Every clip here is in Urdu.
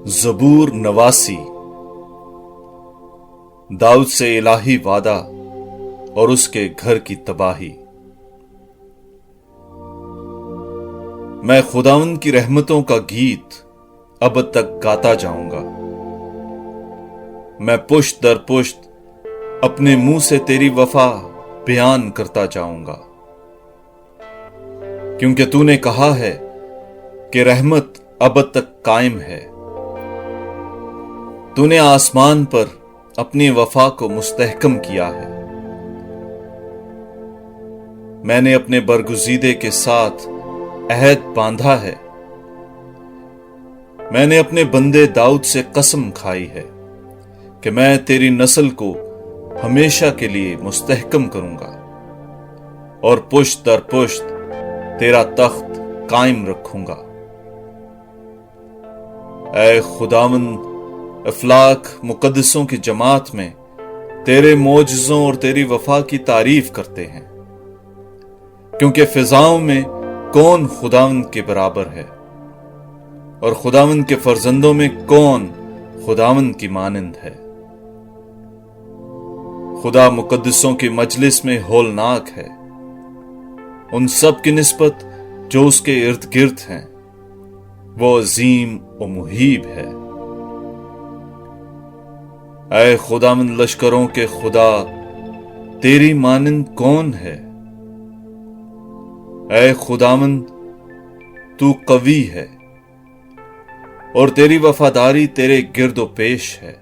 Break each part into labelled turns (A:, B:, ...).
A: زبور 89 داؤد سے الہی وعدہ اور اس کے گھر کی تباہی۔ میں خداوند کی رحمتوں کا گیت اب تک گاتا جاؤں گا۔ میں پشت در پشت اپنے منہ سے تیری وفا بیان کرتا جاؤں گا، کیونکہ تو نے کہا ہے کہ رحمت اب تک قائم ہے۔ تو نے آسمان پر اپنی وفا کو مستحکم کیا ہے۔ میں نے اپنے برگزیدے کے ساتھ عہد باندھا ہے۔ میں نے اپنے بندے داؤد سے قسم کھائی ہے کہ میں تیری نسل کو ہمیشہ کے لیے مستحکم کروں گا اور پشت در پشت تیرا تخت قائم رکھوں گا۔ اے خداوند، افلاک مقدسوں کی جماعت میں تیرے معجزوں اور تیری وفا کی تعریف کرتے ہیں، کیونکہ فضاؤں میں کون خداوند کے برابر ہے اور خداوند کے فرزندوں میں کون خداوند کی مانند ہے۔ خدا مقدسوں کی مجلس میں ہولناک ہے، ان سب کی نسبت جو اس کے ارد گرد ہیں، وہ عظیم و مہیب ہے۔ اے خداوند لشکروں کے خدا، تیری مانند کون ہے؟ اے خداوند، تو قوی ہے اور تیری وفاداری تیرے گرد و پیش ہے۔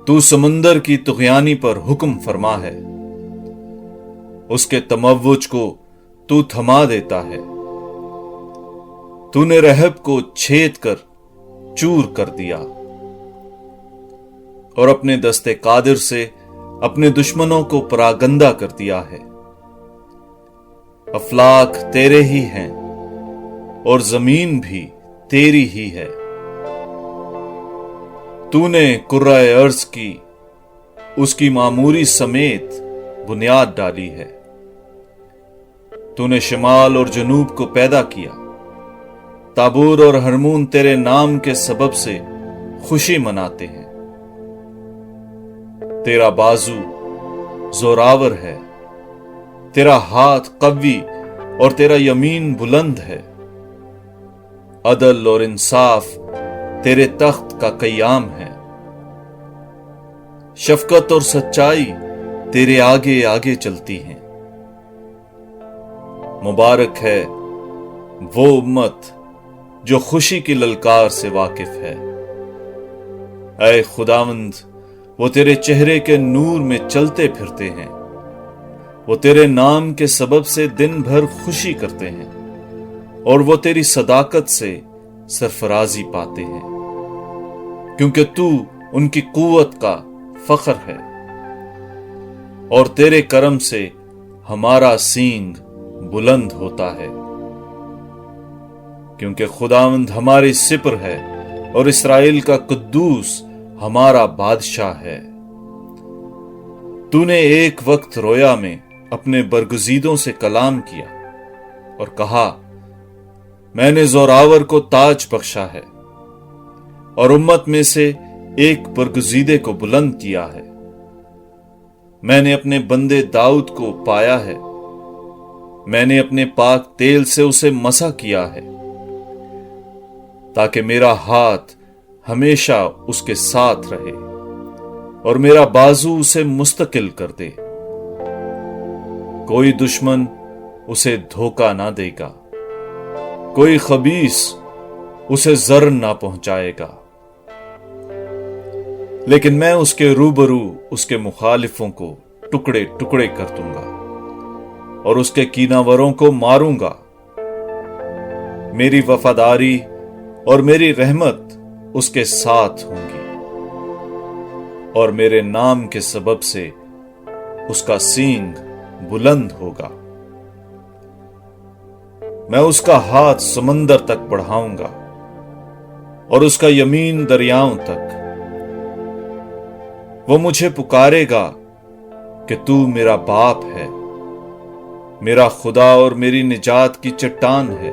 A: تو سمندر کی طغیانی پر حکم فرما ہے، اس کے تموج کو تو تھما دیتا ہے۔ تو نے رحب کو چھید کر چور کر دیا اور اپنے دست قادر سے اپنے دشمنوں کو پراگندہ کر دیا ہے۔ افلاک تیرے ہی ہیں اور زمین بھی تیری ہی ہے۔ تو نے کرۂ ارض کی اس کی معموری سمیت بنیاد ڈالی ہے۔ تو نے شمال اور جنوب کو پیدا کیا۔ تابور اور ہرمون تیرے نام کے سبب سے خوشی مناتے ہیں۔ تیرا بازو زوراور ہے، تیرا ہاتھ قوی اور تیرا یمین بلند ہے۔ عدل اور انصاف تیرے تخت کا قیام ہے۔ شفقت اور سچائی تیرے آگے آگے چلتی ہیں۔ مبارک ہے وہ امت جو خوشی کی للکار سے واقف ہے۔ اے خداوند، وہ تیرے چہرے کے نور میں چلتے پھرتے ہیں۔ وہ تیرے نام کے سبب سے دن بھر خوشی کرتے ہیں اور وہ تیری صداقت سے سرفرازی پاتے ہیں، کیونکہ تو ان کی قوت کا فخر ہے اور تیرے کرم سے ہمارا سینگ بلند ہوتا ہے۔ کیونکہ خداوند ہماری سپر ہے اور اسرائیل کا قدوس ہمارا بادشاہ ہے۔ تو نے ایک وقت رویا میں اپنے برگزیدوں سے کلام کیا اور کہا، میں نے زوراور کو تاج بخشا ہے اور امت میں سے ایک برگزیدے کو بلند کیا ہے۔ میں نے اپنے بندے داؤد کو پایا ہے، میں نے اپنے پاک تیل سے اسے مسح کیا ہے، تاکہ میرا ہاتھ ہمیشہ اس کے ساتھ رہے اور میرا بازو اسے مستقل کر دے۔ کوئی دشمن اسے دھوکہ نہ دے گا، کوئی خبیث اسے ضرر نہ پہنچائے گا، لیکن میں اس کے روبرو اس کے مخالفوں کو ٹکڑے ٹکڑے کر دوں گا اور اس کے کیناوروں کو ماروں گا۔ میری وفاداری اور میری رحمت اس کے ساتھ ہوں گی اور میرے نام کے سبب سے اس کا سینگ بلند ہوگا۔ میں اس کا ہاتھ سمندر تک بڑھاؤں گا اور اس کا یمین دریاؤں تک۔ وہ مجھے پکارے گا کہ تو میرا باپ ہے، میرا خدا اور میری نجات کی چٹان ہے۔